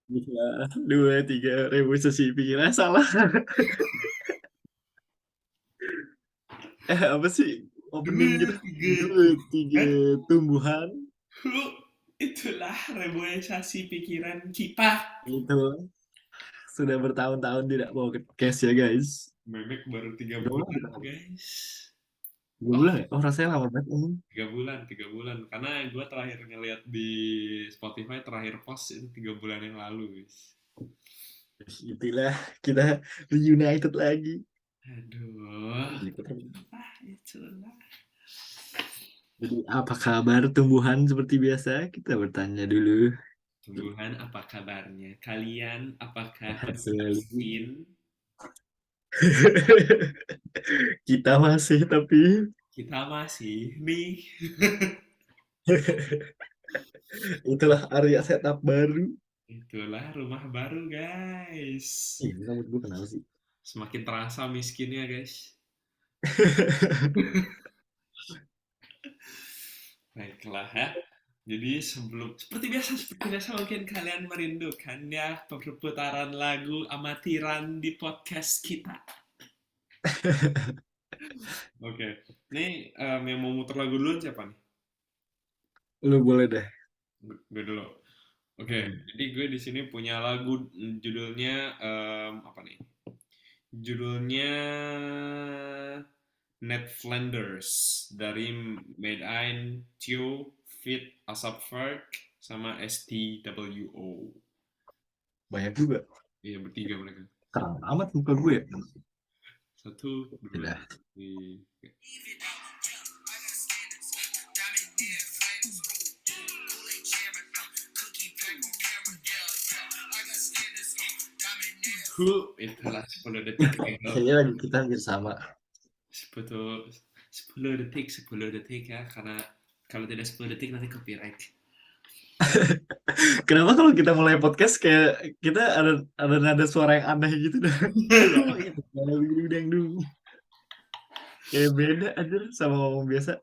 Bisa 2, 3 revolusi pikiran salah. Apa sih opening Dua, gitu? tiga, 2, 3 kan? tumbuhan. Itulah reboisasi pikiran kita. Itu sudah bertahun-tahun tidak bawa ke cash ya guys. Memek baru tiga Udah lama bulan, kita. guys. 3 bulan Oh, ya? Oh rasanya lama banget ini. 3 bulan, 3 bulan. Karena gue terakhir ngeliat di Spotify terakhir post itu 3 bulan yang lalu, guys. Itulah kita reunited lagi. Aduh, Jadi itulah. apa kabar tumbuhan seperti biasa? Kita bertanya dulu. Tumbuhan, apa kabarnya? Kalian apakah Sehat masih selalu. miskin? Kita masih tapi Kita masih nih. itulah area setup baru. Itulah rumah baru, guys. Ih, rambut gue kenapa sih? Semakin terasa miskinnya, guys. Baiklah ya. Jadi seperti biasa mungkin kalian merindukan ya perputaran lagu amatiran di podcast kita. Oke, nih yang mau muter lagu dulu siapa nih? Lu boleh deh. Gue dulu. Oke, Hmm. jadi gue di sini punya lagu judulnya apa nih? Judulnya Ned Flanders dari Made in Tio Fit Asap Ferg sama STWO. Banyak juga. Iya bertiga mereka. Terang amat muka gue ya. Satu, dua, Udah. tiga. Itulah 10 detik ego. Kayaknya lagi kita hampir sama. 10, 10 detik, 10 detik ya. Karena kalau tidak 10 detik nanti copyright. Kenapa kalau kita mulai podcast kayak kita ada nada suara yang aneh gitu dah. Oh iya, dang dung. Kayak beda aja sama ngomong biasa.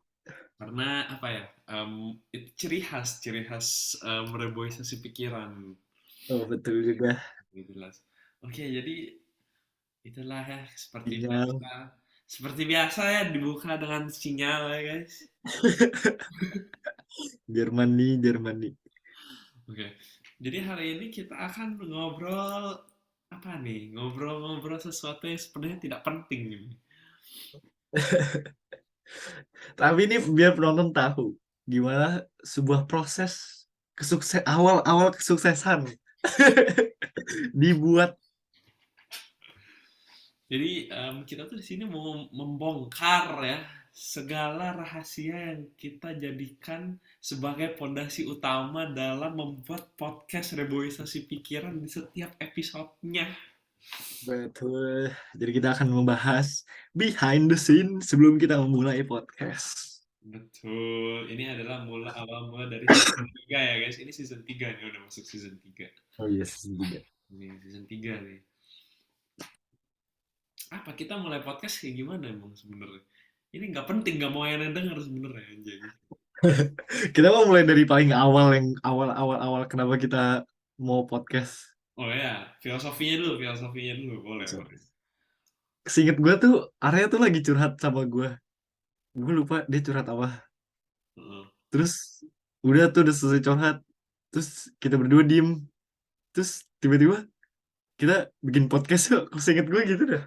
Karena apa ya? Itu ciri khas mereboisasi pikiran. Oh betul juga. Gitu lah. Oke, jadi itulah ya seperti Sinyal. biasa. Seperti biasa ya dibuka dengan sinyal ya guys. Jermani, Jermani. Oke. Jadi hari ini kita akan ngobrol apa nih? Ngobrol-ngobrol sesuatu yang sebenarnya tidak penting ini. Tapi ini biar penonton tahu gimana sebuah proses awal-awal kesuksesan dibuat. Jadi kita tuh di sini mau membongkar ya segala rahasia yang kita jadikan sebagai pondasi utama dalam membuat podcast reboisasi pikiran di setiap episodenya. Betul. Jadi kita akan membahas behind the scene sebelum kita memulai podcast. Betul. Ini adalah awal mula dari season 3 ya guys. Ini season 3 nih udah masuk season 3. Oh iya, season 3. Ini season 3 nih. Apa kita mulai podcast kayak gimana emang sebenarnya? Ini nggak penting, nggak mau yang denger sebenarnya anjing. Kita mau mulai dari paling awal yang awal kenapa kita mau podcast. Oh ya, filosofinya dulu, boleh, boleh. Seinget gue tuh Arya tuh lagi curhat sama gue. Gue lupa dia curhat apa. Heeh. Terus udah selesai curhat. Terus kita berdua diem. Terus tiba-tiba kita bikin podcast yuk. Seinget gue gitu dah.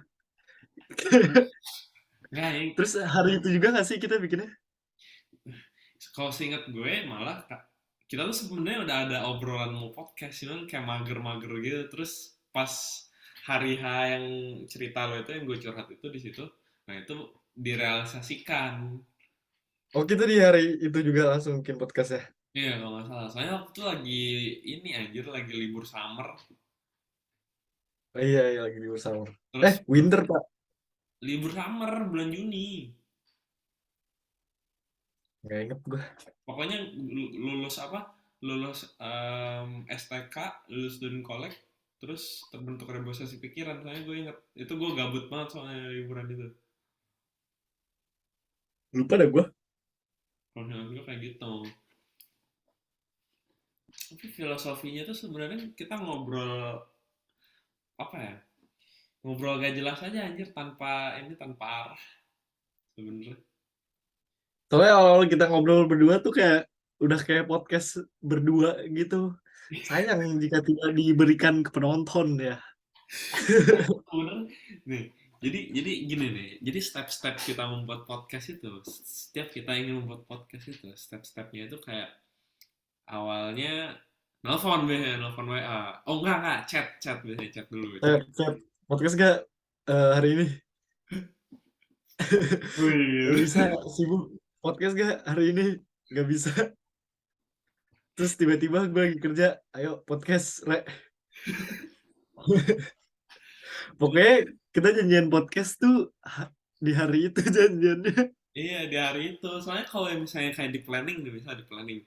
Nggak, yang Terus hari itu juga gak sih kita bikinnya? kalau seingat gue malah kita tuh sebenarnya udah ada obrolan mau podcast, cuman kayak mager-mager gitu. Terus pas hari H yang cerita lo itu yang gue curhat itu di situ, nah itu direalisasikan. Oh kita di hari itu juga langsung bikin podcast ya? Iya kalau nggak salah. Soalnya waktu itu lagi ini anjir lagi libur summer. Oh iya, iya lagi di bersama. Terus Winter Pak. libur summer bulan Juni. Gak inget gue. Pokoknya lulus apa? Lulus STK, lulus student collect, terus terbentuk reboisasi pikiran. Soalnya gue inget itu gue gabut banget soalnya liburan itu. Lupa dah gue. Kalau gue kayak gitu. Tapi filosofinya tuh sebenarnya kita ngobrol apa ya? Ngobrol gak jelas aja anjir tanpa arah sebenarnya. Soalnya awal kita ngobrol berdua tuh kayak udah kayak podcast berdua gitu. Sayang jika tidak diberikan ke penonton ya. Sebenarnya nih, jadi gini nih. Jadi step-step kita membuat podcast itu, setiap kita ingin membuat podcast itu, step-stepnya itu kayak awalnya nelfon biasanya, nelfon WA. Oh enggak, chat biasanya, chat dulu. Chat. Chat, podcast gak hari ini? Gak Wih. bisa, sibuk. Podcast gak hari ini? Gak bisa. Terus tiba-tiba gue lagi kerja, ayo podcast, Re. Pokoknya kita janjian podcast tuh di hari itu janjiannya. Iya di hari itu. Soalnya kalau misalnya kayak di planning nih, misalnya di planning.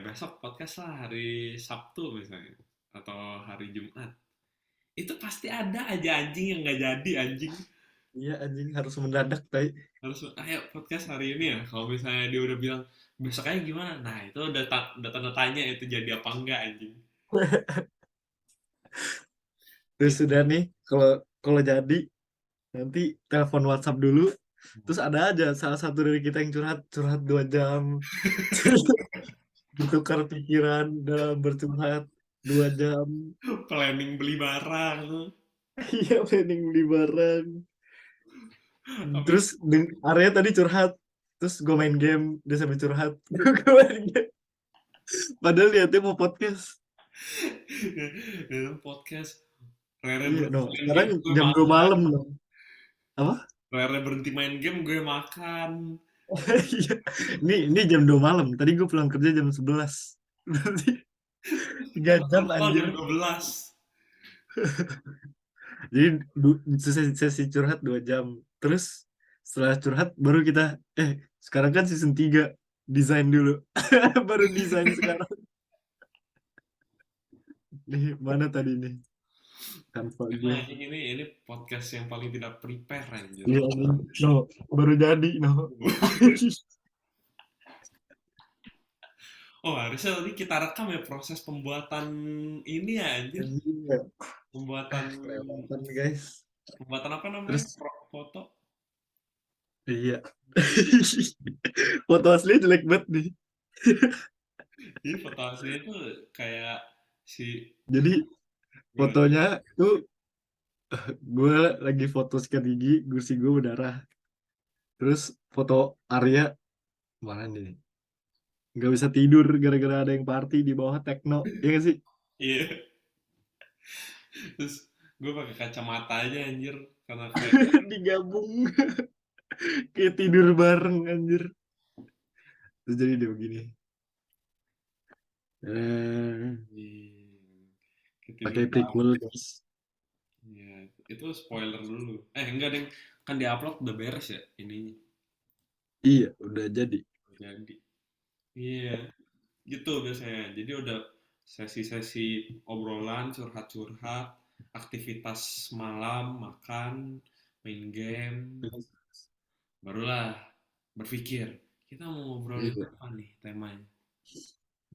Besok podcast lah hari Sabtu misalnya. Atau hari Jumat. Itu pasti ada aja anjing yang nggak jadi anjing. Iya anjing harus mendadak, tay. Harus, ayo podcast hari ini ya. Kalau misalnya dia udah bilang, besoknya gimana? Nah itu udah tanda tanya itu jadi apa enggak anjing. Terus Itu. sudah nih, kalau kalau jadi nanti telepon WhatsApp dulu. Terus ada aja salah satu dari kita yang curhat curhat 2 jam. Bertukar pikiran dalam bercurhat 2 jam. Planning beli barang. Iya, planning beli barang. Habis Terus Arya tadi curhat. Terus gue main game, dia sambil curhat. Gue main game. Padahal liatnya mau podcast. dalam podcast Rere Iya, no. berhenti main Sekarang game gue jam 2 makan. malam dong. Apa? Rere berhenti main game gue makan. Iya. Ini jam 2 malam. Tadi gue pulang kerja jam 11. Berarti 3 jam Nonton anjir. jam 12. Jadi sesi curhat 2 jam. Terus setelah curhat baru kita sekarang kan season 3 desain dulu. Baru desain sekarang. Nih mana tadi nih kanva gue. Nah, ini podcast yang paling tidak prepare anjir. Iya nih. No, baru jadi no. Oh, harusnya tadi kita rekam ya proses pembuatan ini ya anjir. Iya. Pembuatan Kelewatan guys. pembuatan apa namanya? Terus Foto. iya. Foto aslinya jelek banget nih. Jadi foto aslinya itu kayak si Jadi gimana? fotonya tuh gue lagi foto sikat gigi, gusi gue berdarah. Terus foto Arya mana nih? Nggak bisa tidur gara-gara ada yang party di bawah tekno. Iya nggak sih? Iya. Terus gue pakai kacamata aja anjir karena kayak Digabung kayak tidur bareng anjir. Terus jadi dia begini. Pakai ketidur. prequel guys. Iya, itu spoiler dulu. Enggak, Deng. Kan diupload udah beres ya ini. Iya, udah jadi. Jadi, iya, gitu biasanya. Jadi udah sesi-sesi obrolan, curhat-curhat, aktivitas malam, makan, main game, barulah berpikir, kita mau ngobrolin Iya. apa nih temanya.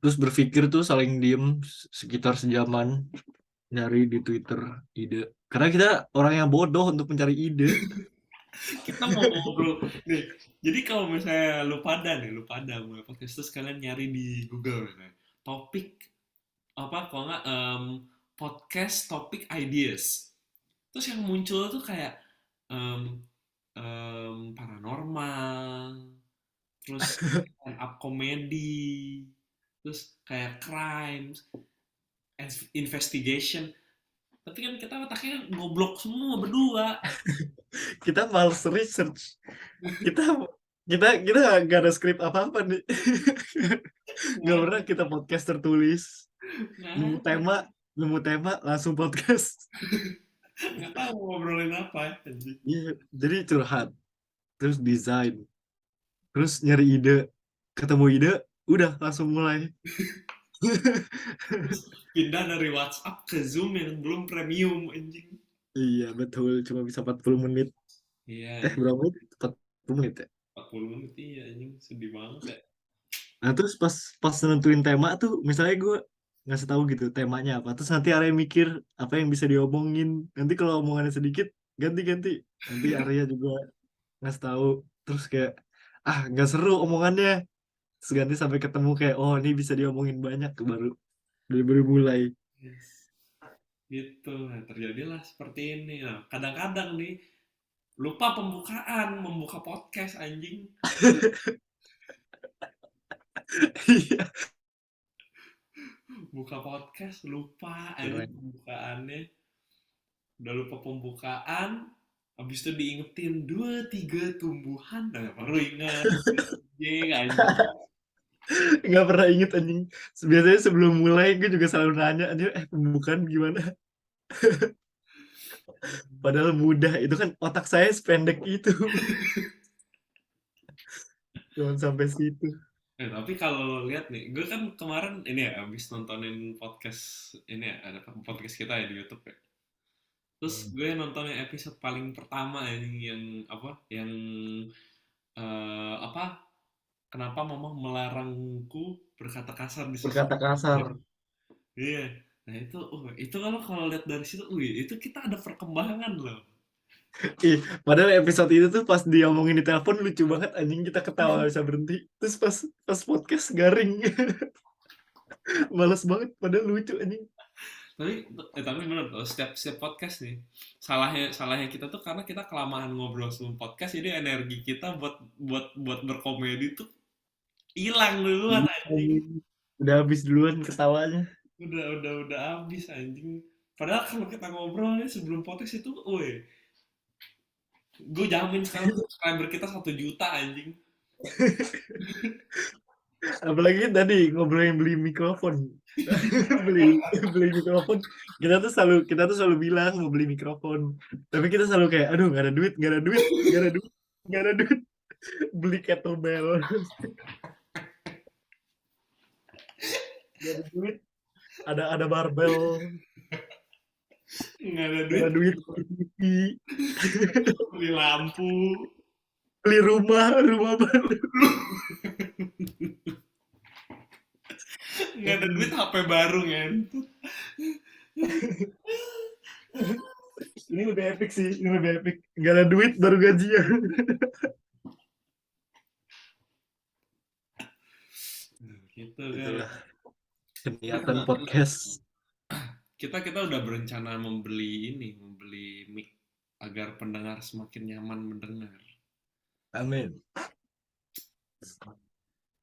Terus berpikir tuh saling diem sekitar sejaman nyari di Twitter ide. Karena kita orang yang bodoh untuk mencari ide. Kita mau ngobrol nih. Jadi kalau misalnya lu pada mulai podcast terus kalian nyari di Google misalnya, topik apa kalau nggak podcast topik ideas. Terus yang muncul tuh kayak em, paranormal, terus stand up comedy, terus kayak crime, investigation. Tapi kan kita otaknya goblok semua berdua. Kita males research. Kita kita nggak ada skrip apa-apa nih. Nggak Nggak pernah kita podcast tertulis. Nemu nggak tema, nemu tema langsung podcast. nggak tahu mau ngobrolin apa ya. Anjing. Iya, jadi curhat, terus desain, terus nyari ide, ketemu ide, udah langsung mulai. Terus pindah dari WhatsApp ke Zoom yang belum premium anjing. Iya betul, cuma bisa 40 menit. Iya, Berapa menit? 40 menit ya? 40 menit iya anjing sedih banget ya. Nah terus pas pas nentuin tema tuh, misalnya gue ngasih tahu gitu temanya apa, terus nanti Arya mikir apa yang bisa diomongin. Nanti kalau omongannya sedikit, ganti-ganti. Nanti Arya juga ngasih tahu. Terus kayak, ah nggak seru omongannya. Terus ganti sampai ketemu kayak, oh ini bisa diomongin banyak, baru mulai. Yes. Gitu. Nah, terjadilah seperti ini. Nah, kadang-kadang nih lupa pembukaan, membuka podcast anjing. Iya. Buka podcast lupa anjing Keren. pembukaannya. Udah lupa pembukaan, habis itu diingetin dua tiga tumbuhan, nah baru ingat. Anjing, anjing. Nggak pernah inget anjing. Biasanya sebelum mulai gue juga selalu nanya anjing, pembukaan gimana? Padahal mudah. Itu kan otak saya sependek itu. Cuman sampai situ. Tapi kalau lo lihat nih, gue kan kemarin ini ya habis nontonin podcast ini ya, ada podcast kita ya di YouTube ya. Terus Hmm. gue nonton yang episode paling pertama ini yang apa? Yang apa? Kenapa mama melarangku berkata kasar di sosial Berkata kasar. media? Iya. Nah itu kalau kalau lihat dari situ, wih itu kita ada perkembangan loh. Ih, padahal episode itu tuh pas diomongin di telepon lucu banget anjing, kita ketawa gak bisa berhenti. Terus pas pas podcast garing. Males banget padahal lucu anjing. Tapi bener loh, setiap setiap podcast nih, salahnya kita tuh karena kita kelamaan ngobrol sebelum podcast, jadi energi kita buat berkomedi tuh hilang duluan Iya, anjing. anjing. Udah habis duluan ketawanya. Udah habis anjing. Padahal kalau kita ngobrolnya sebelum podcast itu, woi, gue jamin sekarang subscriber kita 1 juta anjing. Apalagi tadi ngobrolin beli mikrofon. beli beli mikrofon. Kita tuh selalu bilang mau beli mikrofon. Tapi kita selalu kayak, aduh nggak ada duit, nggak ada duit, nggak ada duit, nggak ada duit. Beli kettlebell, nggak ada duit. Ada barbel, Nggak ada nggak duit ada duit beli TV, beli lampu, beli rumah baru. nggak ada duit HP baru kan. Ini lebih epic sih, ini lebih epic. Nggak ada duit baru gajian. Gitu kan. Itulah Nah, kegiatan podcast. kita kita udah berencana membeli mic agar pendengar semakin nyaman mendengar. Amin.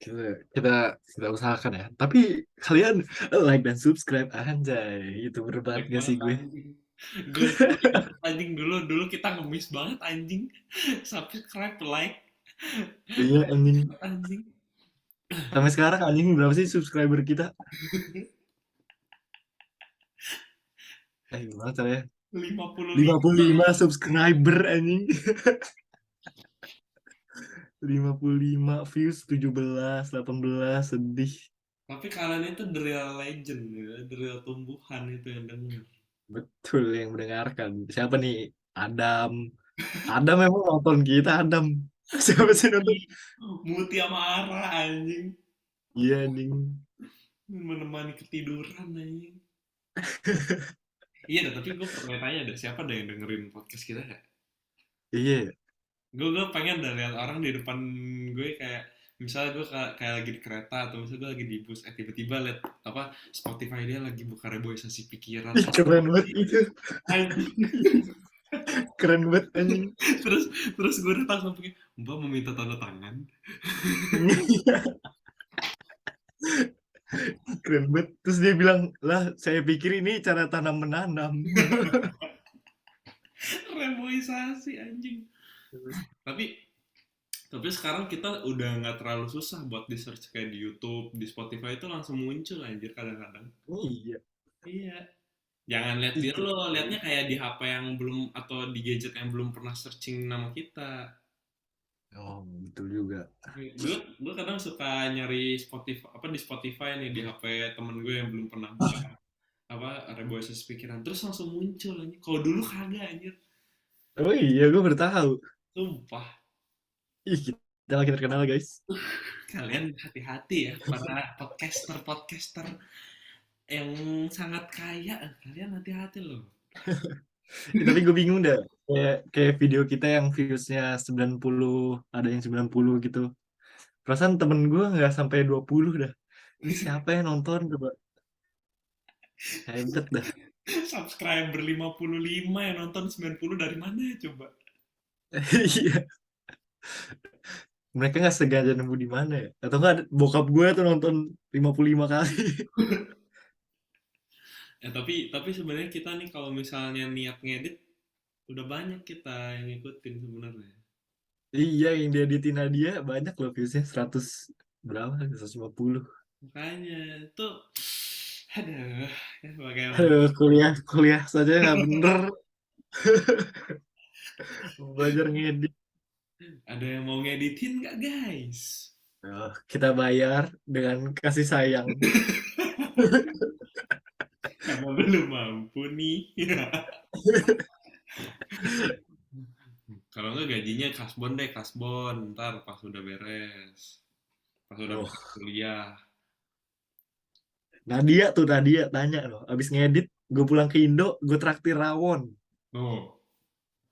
kita kita kita usahakan ya, tapi kalian like dan subscribe anjay, itu berbanget Baik gak sih banget gue. anjing. Gue ingat anjing dulu dulu kita ngemis banget anjing. Subscribe, like, Iya anjing, anjing. sampai sekarang anjing berapa sih subscriber kita? Gimana caranya? 55. 55 subscriber anjing. 55 views, 17 18, sedih. Tapi kalian itu the real legend ya, the real tumbuhan itu yang denger. Betul, yang mendengarkan siapa nih? Adam. Adam memang nonton kita, Adam. Siapa sih nonton? Muti sama Ara anjing. Iya anjing. Menemani ketiduran anjing. Iya dah, tapi gue pernah tanya deh, siapa deh yang dengerin podcast kita ya? Iya. Gue pengen dah lihat orang di depan gue kayak misalnya gue kayak lagi di kereta atau misalnya gue lagi di bus, tiba-tiba lihat apa Spotify dia lagi buka reboisasi pikiran. Ih, keren banget itu. Anjing. Keren banget anjing. terus terus gue datang sampai Mbak meminta tanda tangan. Keren banget. Terus dia bilang, lah saya pikir ini cara tanam menanam. Reboisasi anjing. Tapi tapi sekarang kita udah nggak terlalu susah buat di search kayak di YouTube, di Spotify itu langsung muncul anjir kadang-kadang. Iya. Iya. Jangan lihat Ih, dia lo, keren lihatnya banget. kayak di HP yang belum atau di gadget yang belum pernah searching nama kita. Oh, betul juga. Gue kadang suka nyari Spotify apa di Spotify nih di HP temen gue yang belum pernah buka apa Reboisas Pikiran terus langsung muncul anjir. Kalau dulu kagak anjir. Oh iya, gue baru tahu. Sumpah. Ih, kita kita makin terkenal guys. Kalian hati-hati ya para podcaster yang sangat kaya, kalian hati-hati loh. Ya, tapi gue bingung dah. Kayak video kita yang viewsnya 90, ada yang 90 gitu. Perasaan temen gue nggak sampai 20 dah. Ini siapa yang nonton coba? Hebat dah. Subscriber 55 yang nonton 90 dari mana ya coba? Iya. Mereka nggak sengaja nemu di mana ya? Atau nggak bokap gue tuh nonton 55 kali. Tapi sebenarnya kita nih kalau misalnya niat ngedit udah banyak kita yang ngikutin sebenarnya. Iya, yang dieditin Nadia banyak loh viewsnya 100 berapa? 150. Makanya tuh aduh ya bagaimana. Aduh, kuliah kuliah saja nggak bener. Belajar ngedit. Ada yang mau ngeditin nggak guys? Kita bayar dengan kasih sayang. Karena belum mampu nih. Kalau nggak gajinya kasbon deh, kasbon. Ntar pas udah beres. Pas udah Oh, beres kuliah. Nadia tanya loh. Abis ngedit, gue pulang ke Indo, gue traktir rawon. Tuh.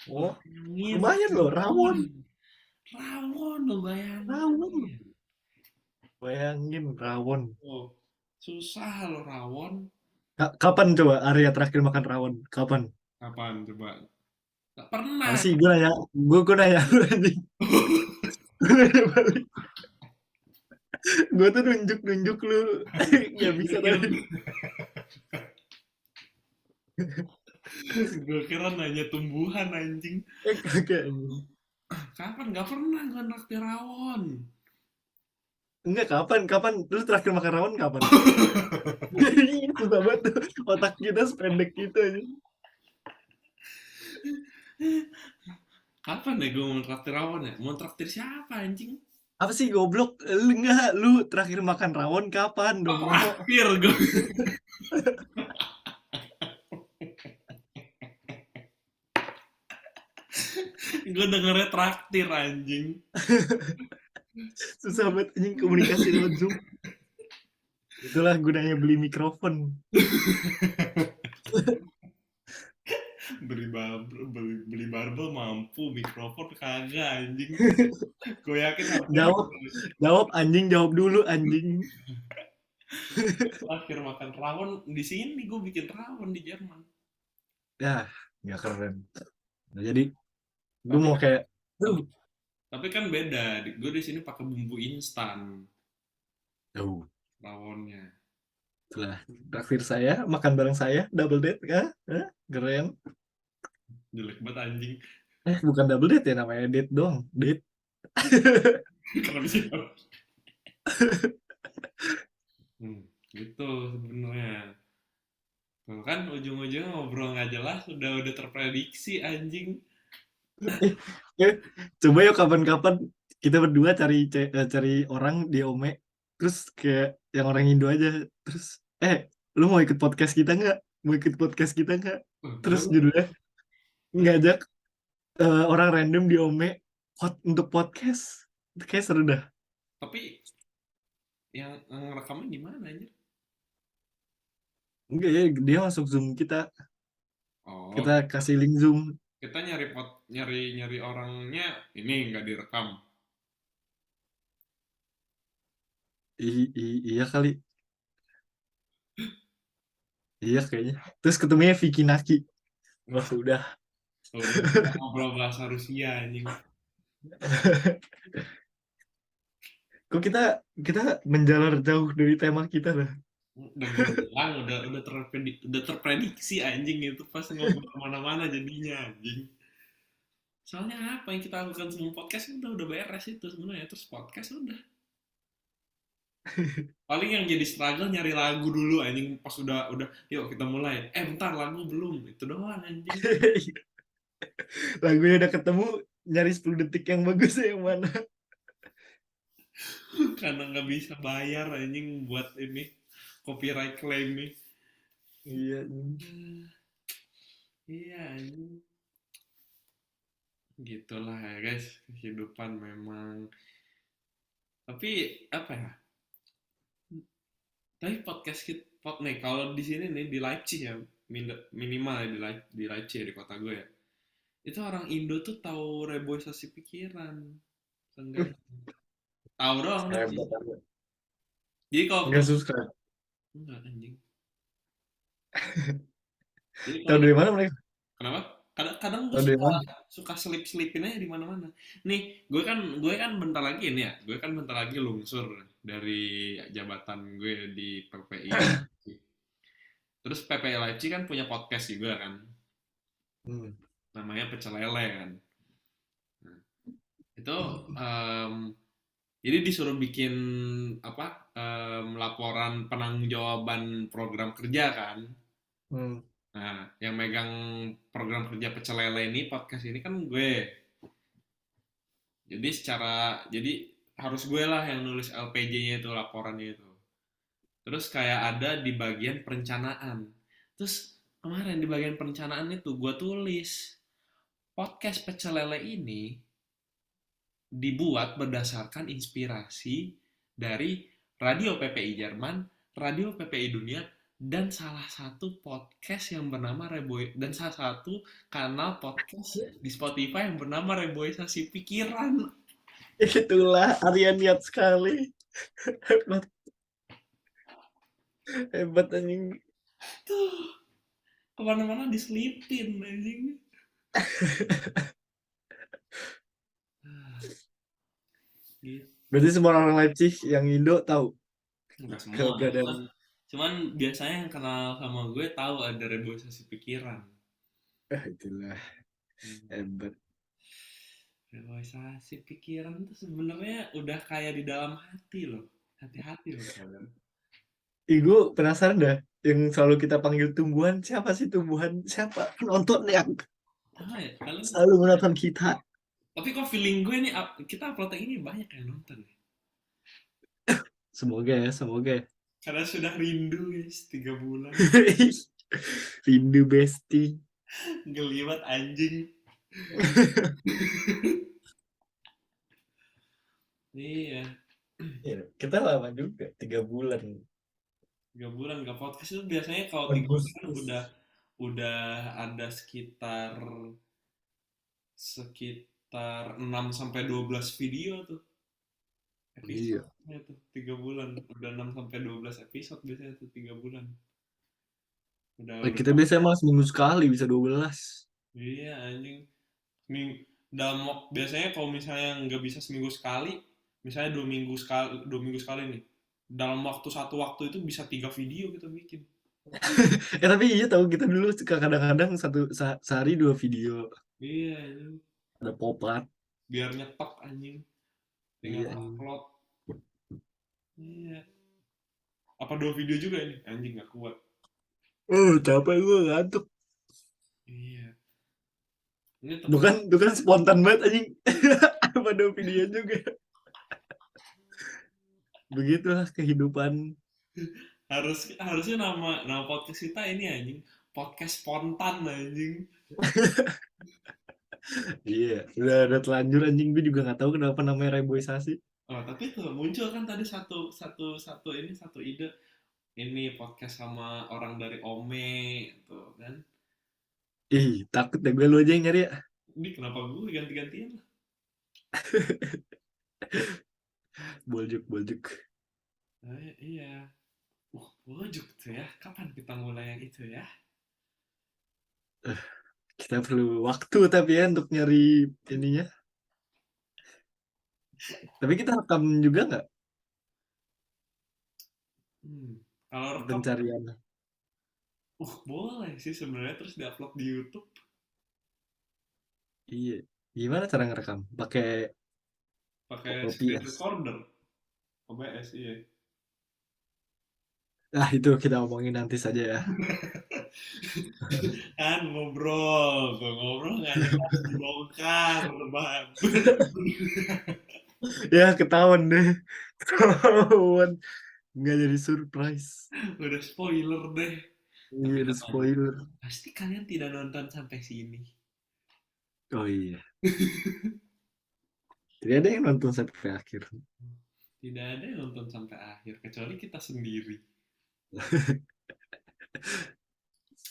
Lo Oh, bayangin. lumayan loh rawon. Rawon lo bayangin. Rawon. Bayangin rawon. Oh, susah lo rawon. Kapan coba Arya terakhir makan rawon? Kapan? Kapan coba? Gak pernah. Apa sih gue nanya lu anjing. Gue nanya balik. Gue tuh nunjuk lu. Gak bisa tadi. Gue kira nanya tumbuhan anjing. Kagak. Kapan? Gak pernah gue naktir rawon. Enggak, kapan lu terakhir makan rawon kapan? Susah banget tuh. Otak kita sependek gitu aja. Kapan ya gue mau traktir rawon ya? Mau traktir siapa anjing? Apa sih goblok? Lu terakhir makan rawon kapan Oh, dong? Mo? traktir gue. Gue dengernya traktir anjing. Susah banget anjing komunikasi lewat Zoom. Itulah gunanya beli mikrofon. Beli barbel mampu, mikrofon kagak anjing. Gue yakin harusnya Jawab, jawab anjing, jawab dulu anjing. akhir makan rawon di sini gue bikin rawon di Jerman. Ya, nggak keren. Nah, jadi gue Tapi mau kan kayak, tapi, tapi kan beda. Gue di sini pakai bumbu instan oh, rawonnya. itulah traktir saya, makan bareng saya, double date, kah? Keren. Jelek banget anjing. Bukan double date ya, namanya date dong, date. Kenapa sih? Hmm, gitu sebenarnya. Tuh kan ujung-ujungnya ngobrol nggak jelas udah terprediksi anjing. Eh, Coba yuk kapan-kapan kita berdua cari orang di Ome, terus kayak yang orang Indo aja, terus lu mau ikut podcast kita nggak? Mau ikut podcast kita nggak? Terus Boleh. judulnya ngajak orang random di Ome untuk podcast. Itu kayak seru dah. Tapi yang rekamnya gimana anjir? Enggak ya, dia masuk Zoom kita, Oh, kita kasih link Zoom. kita nyari orangnya ini nggak direkam. Iya kali, iya kayaknya. Terus ketemunya Vicky Naki. Wah udah. Oh, udah ngobrol bahasa Rusia anjing. Kok kita menjalar jauh dari tema kita lah. Udah gue bilang udah terprediksi anjing itu pas ngobrol kemana-mana jadinya anjing. Soalnya apa yang kita lakukan sebelum podcast udah beres itu sebenarnya terus podcast udah. Paling yang jadi struggle nyari lagu dulu anjing pas udah yuk kita mulai. Bentar lagu belum itu doang anjing. Lagunya udah ketemu, nyari 10 detik yang bagus ya yang mana. Karena nggak bisa bayar anjing buat ini copyright claim nih. Iya. Iya anjing. Gitulah ya guys kehidupan memang Tapi apa ya? Tapi podcast kita nih kalau di sini nih di Leipzig ya, minimal ya di Leipzig ya, di kota gue ya. Itu orang Indo tuh tahu reboisasi pikiran. Seenggaknya. Tahu doang dah sih. Hebat banget. Jadi kalau Nggak ketemu subscribe. enggak anjing. Jadi Tahu kalau dari mana mereka? kenapa? Kadang-kadang gue Tahu dari suka mana? suka selip-selipin aja di mana-mana. Nih, gue kan bentar lagi ini ya. Gue kan bentar lagi lungsur dari jabatan gue di PPI. Terus PPI Leipzig kan punya podcast juga kan. Hmm. Namanya Pecel Lele kan. Nah, itu em, jadi disuruh bikin apa? Laporan penanggung-jawaban program kerja kan. Hmm. Nah, yang megang program kerja Pecel Lele ini podcast ini kan gue. Jadi harus gue lah yang nulis LPJ-nya itu, laporannya itu. Terus kayak ada di bagian perencanaan. Terus kemarin di bagian perencanaan itu gue tulis podcast Pecel Lele ini dibuat berdasarkan inspirasi dari Radio PPI Jerman, Radio PPI Dunia, dan salah satu podcast yang bernama Reboy dan salah satu kanal podcast di Spotify yang bernama Reboisasi Pikiran. Itulah Arya niat sekali. Hebat, hebat anjing. Tuh, kemana-mana diselipin anjing. Gitu. Berarti semua orang Leipzig yang Indo tahu Enggak semua, cuman, keberadaan. cuman biasanya yang kenal sama gue tahu ada reboisasi pikiran. Itulah Hmm. hebat. Reboisasi pikiran tuh sebenarnya udah kayak di dalam hati loh. Hati-hati loh kalian. Ih, gue penasaran dah. Yang selalu kita panggil tumbuhan, siapa sih tumbuhan? Siapa penonton yang Tahu ya, kalian. selalu menonton kita? Tapi kok feeling gue nih, kita upload yang ini banyak yang nonton ya. Semoga ya, semoga ya. Karena sudah rindu guys, 3 bulan. Rindu Besti. Ngeliwat anjing. Iya, Ya, kita lama juga, 3 bulan. 3 bulan gak podcast itu biasanya kalau 3 bulan Agustus. udah ada sekitar 6 sampai 12 video tuh Iya. episode tuh 3 bulan udah 6 sampai 12 episode biasanya tuh 3 bulan udah Kita biasanya malah seminggu sekali bisa 12. iya anjing biasanya kalau misalnya nggak bisa seminggu sekali misalnya 2 minggu sekali nih dalam waktu itu bisa 3 video kita bikin. Tapi iya tahu kita dulu suka kadang-kadang sehari 2 video. Iya anjing. Ada popat. Biar nyetok anjing tinggal Iya. upload. Iya, apa 2 video juga ini anjing nggak kuat. Capek gue ngantuk. Iya, ini Bukan spontan banget anjing. Pada video juga. Begitulah kehidupan. harusnya nama nama podcast kita ini anjing podcast spontan anjing. Iya, udah telanjur anjing gue juga nggak tahu kenapa namanya reboisasi. Oh tapi tuh muncul kan tadi satu ide ini podcast sama orang dari Ome tuh kan. Ih, takut deh gue lu aja yang nyari ya. Ini kenapa gue ganti-gantian lah. Boljuk, boljuk. Iya, bujuk tuh ya, kapan kita mulai yang itu ya. Kita perlu waktu tapi ya untuk nyari ininya. Tapi kita rekam juga nggak Hmm. Kalau rekam, pencarian? boleh sih sebenarnya terus diupload di YouTube Iya. Gimana cara ngerekam? Pakai pakai screen OBS. recorder, OBS iya. Ah, itu kita omongin nanti saja ya. Kan ngobrol nggak jelas dibongkar bang. Ya, ketahuan deh. Ketahuan. Nggak jadi surprise. Udah spoiler deh. Tapi Iya, ada kata gue, spoiler. pasti kalian tidak nonton sampai sini. Oh iya. Tidak ada yang nonton sampai akhir. Tidak ada yang nonton sampai akhir kecuali kita sendiri.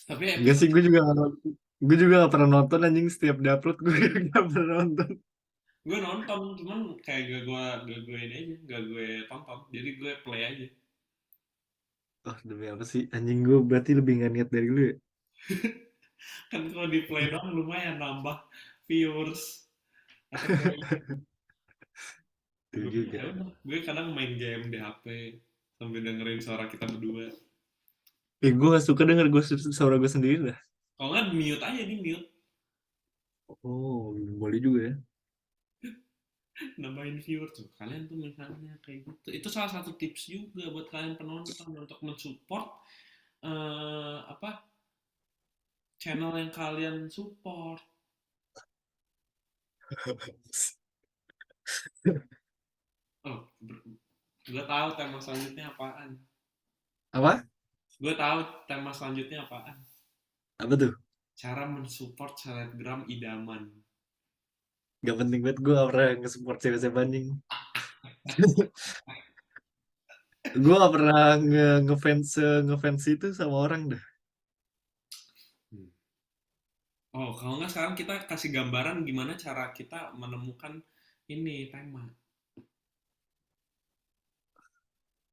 Tapi Enggak sih, episode gue juga gak pernah nonton anjing, setiap dapet gue gak pernah nonton. gue nonton cuman kayak gak gue ini aja, gak gue tonton. Jadi gue play aja. Oh, demi apa sih anjing, gue berarti lebih gak niat dari lu ya. Kan kalau di play doang lumayan nambah viewers atau kayak Itu gue juga. ya udah, gue kadang main game di HP sambil dengerin suara kita berdua. Gue gak suka denger suara gue sendiri dah. Kalau nggak mute aja di mute, Oh, boleh juga ya. nambahin viewer tuh. Kalian tuh misalnya kayak gitu. Itu salah satu tips juga buat kalian penonton untuk mensupport apa channel yang kalian support. Oh, gue tahu tema selanjutnya apaan. Apa? Gue tahu tema selanjutnya apaan. Apa tuh? Cara mensupport selebgram idaman. Gak penting banget, gue gak pernah nge-support cewek-cewek anjing. Gue gak pernah ngefans itu sama orang dah. Hmm. Oh, kalau nggak sekarang kita kasih gambaran gimana cara kita menemukan ini tema.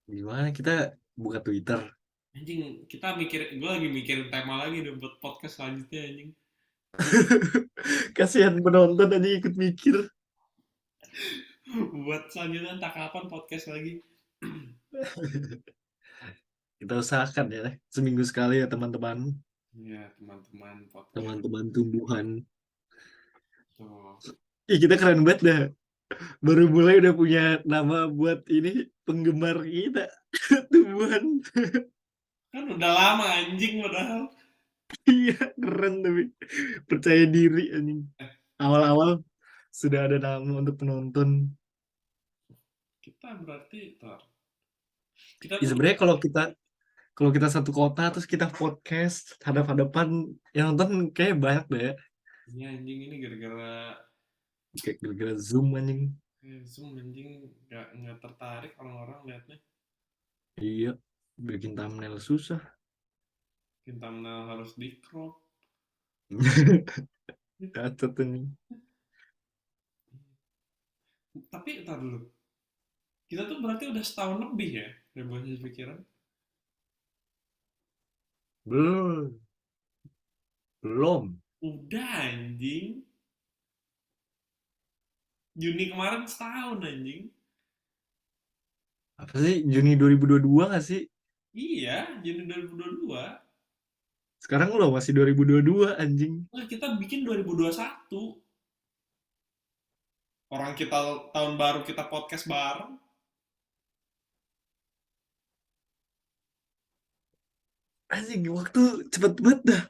Gimana kita buka Twitter? Anjing, kita mikir, gue lagi mikirin tema lagi deh buat podcast selanjutnya anjing. Kasihan penonton aja ikut mikir. Buat selanjutnya entah kapan podcast lagi. Kita usahakan ya, seminggu sekali ya teman-teman. Ya, teman-teman podcast Teman-teman tumbuhan. tuh. Ih, kita keren banget dah. Baru mulai udah punya nama buat ini penggemar kita. Tumbuhan. Kan udah lama anjing padahal. Iya, keren tapi. Percaya diri anjing. Awal-awal sudah ada nama untuk penonton. Kita berarti tar. Kita Ya, tuh sebenarnya kalau kita satu kota terus kita podcast hadap-hadapan, yang nonton kayak banyak deh ya. ini anjing ini gara-gara Kayak gara-gara Zoom anjing. Zoom anjing nggak tertarik orang-orang liatnya. Iya, bikin thumbnail susah. Bikin thumbnail harus di crop. Cacat anjing. Tapi ntar dulu. Kita tuh berarti udah setahun lebih ya Rebellion Pikiran. Belum, belum. Udah anjing. Juni kemarin setahun anjing. Apa sih, Juni 2022 nggak sih? Iya, Juni 2022. Sekarang lo masih 2022 anjing. Nah, kita bikin 2021. Orang kita tahun baru kita podcast bareng. Anjing, waktu cepet banget dah.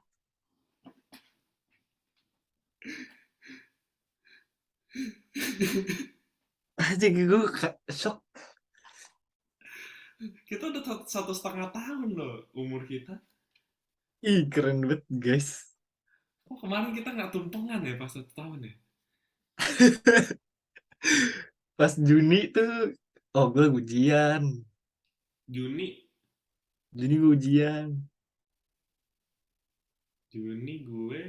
Anjing, gue shock. Kita udah satu setengah tahun loh umur kita. Ih, keren banget guys. Kok kemarin kita nggak tumpengan ya pas 1 tahun ya? Pas Juni tuh, oh gue ujian. Juni, Juni gue ujian. Juni gue,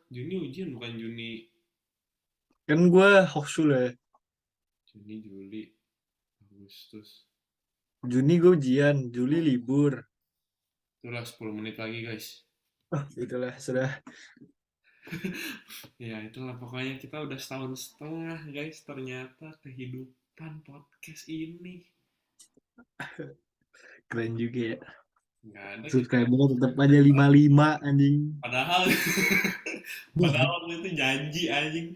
Juni ujian bukan Juni, Kan gue hochschule ya. Juni, Juli, Agustus. Juni gue ujian, Juli libur. Itulah 10 menit lagi guys. Oh, itulah sudah. Ya itulah pokoknya kita udah setahun setengah guys ternyata kehidupan podcast ini. Keren juga ya. Nggak ada kita. Subscriber tetap aja 55 anjing. Padahal padahal waktu itu janji anjing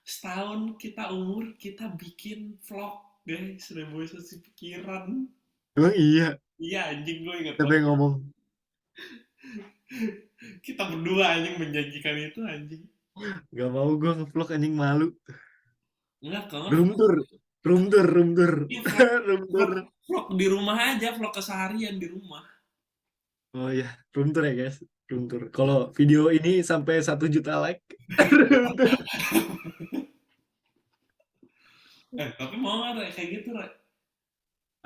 setahun kita umur kita bikin vlog guys Reboisasi Pikiran. Emang iya. Iya anjing gue inget Siapa banget. yang ngomong? Kita berdua anjing menjanjikan itu anjing. Gak mau gue ngevlog anjing, malu. Enggak kalau Room vlog, tour. Room tour, room tour. iya, vlog, Room tour. vlog, vlog di rumah aja, vlog keseharian di rumah. Oh ya, room tour ya guys. Room tour. Kalau video ini sampai 1 juta like. Room tour. Tapi mau nggak Re, kayak gitu Re?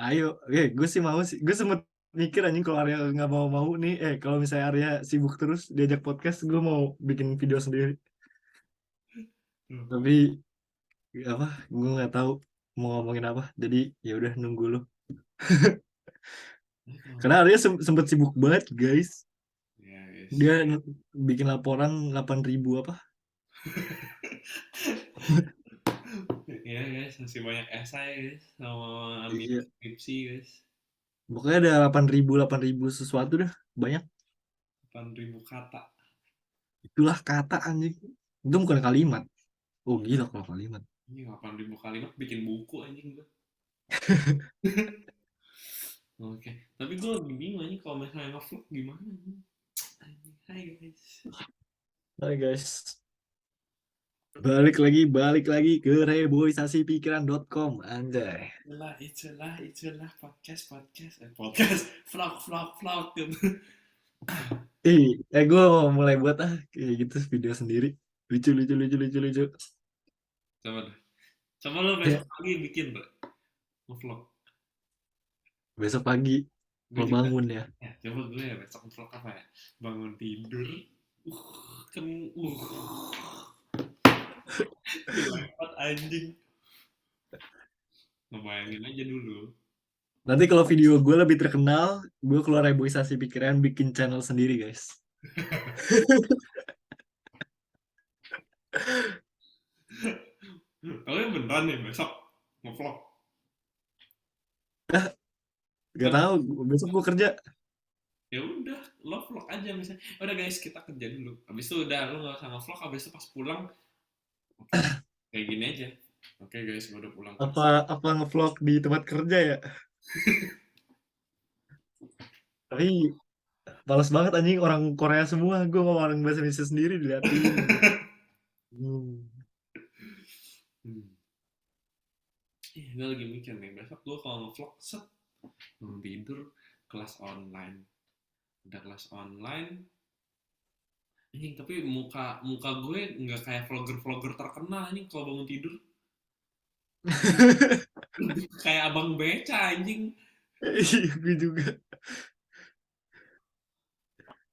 Ayo, gue sih mau sih. Gue sempet mikir anjing kalau Arya nggak mau nih. Kalau misalnya Arya sibuk terus diajak podcast, gue mau bikin video sendiri. Tuh. Tapi apa? Gue nggak tahu mau ngomongin apa. Jadi ya udah nunggu lu. Karena Kalau Arya sempet sibuk banget guys. ya Dia guys. bikin laporan 8.000 apa? Iya guys, masih banyak esai guys sama mini Iya. skripsi guys. Pokoknya ada 8.000 sesuatu dah. Banyak. 8.000 kata. Itulah kata anjing. Itu bukan kalimat. Oh gila kalau kalimat. Ini 8.000 kalimat bikin buku anjing gua. Oke, tapi gue lagi bingung nih kalau misalnya nge-vlog gimana nih? Anjing, hai guys. Hai guys. Balik lagi ke reboisasipikiran.com anjay. Itulah podcast, podcast, vlog gitu. Gue mau mulai buat kayak gitu video sendiri. Lucu, lucu, lucu, lucu, lucu. Coba deh, coba lo besok Ya, pagi bikin bro, nge-vlog. besok pagi Gue kalau juga, bangun ya. ya coba gue ya besok nge-vlog apa ya? Bangun tidur, kan, lewat anjing. Ngebayangin aja dulu. Nanti kalau video gue lebih terkenal, gue keluar reboisasi pikiran bikin channel sendiri guys. Tapi beneran nih besok nge-vlog. Gak tahu, besok gue kerja. Ya udah lo vlog aja misalnya udah guys kita kerja dulu habis itu udah lo nggak usah nge-vlog habis itu pas pulang oke kayak gini aja oke guys gue udah pulang kerja. Apa apa ngevlog di tempat kerja ya? Tapi males banget anjing orang Korea semua. Gue mau orang bahasa Indonesia sendiri diliatin. Hmm. hmm. Gue lagi mikir nih besok gue kalau nge-vlog set belum tidur kelas online udah kelas online anjing tapi muka muka gue nggak kayak vlogger terkenal anjing kalau bangun tidur lebih kayak abang beca anjing. Iya, gue juga.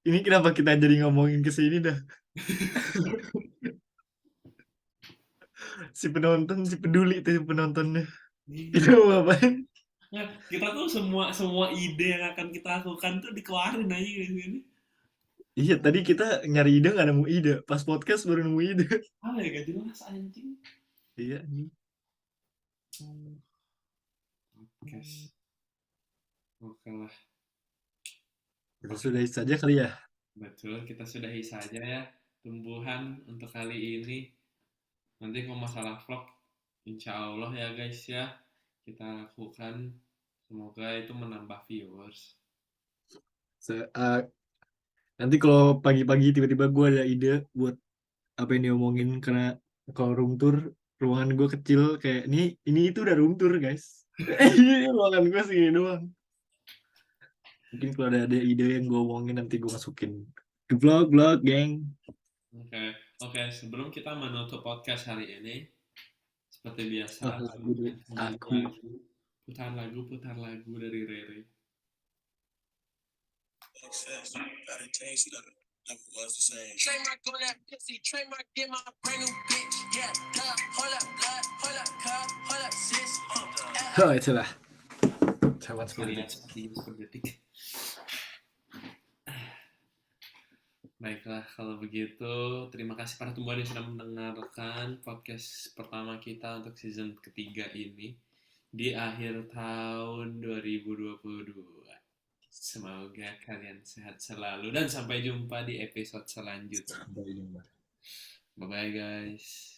Ini kenapa kita jadi ngomongin ke sini dah? Si peduli tuh si penontonnya. Itu Iya. mau ngapain? Nah, kita tuh semua semua ide yang akan kita lakukan tuh dikeluarin aja di sini. Iya, tadi kita nyari ide nggak nemu ide. Pas podcast baru nemu ide. Apa ya gak jelas anjing. Iya, nih. Podcast. Oke lah. Kita Oke, sudahi saja kali ya. betul. Kita sudahi saja ya tumbuhan untuk kali ini. Nanti kalau masalah vlog, insya Allah ya guys ya, kita lakukan. Semoga itu menambah viewers. Se- uh, Nanti kalau pagi-pagi tiba-tiba gue ada ide buat apa yang diomongin karena kalau room tour ruangan gue kecil kayak ini itu udah room tour guys. Ruangan gue segini doang. Mungkin kalau ada ide yang gue omongin nanti gue masukin ke vlog geng. Oke, oke. Sebelum kita menutup podcast hari ini, seperti biasa, Oh, lagu deh. putar Aku lagu, putar lagu dari Rere. Success. Gotta change it up. Never was the same. Trademark on that pussy. Trademark get my brand new bitch. Yeah, duh. Hold up, blood. Hold up, cub. Hold up, sis. oh itulah cawan 10 Kalian detik. seperti itu detik. Baiklah, kalau begitu, terima kasih para tumbuhan yang sudah mendengarkan podcast pertama kita untuk season ketiga ini di akhir tahun 2022. Semoga kalian sehat selalu dan sampai jumpa di episode selanjutnya. Sampai jumpa. Bye-bye guys.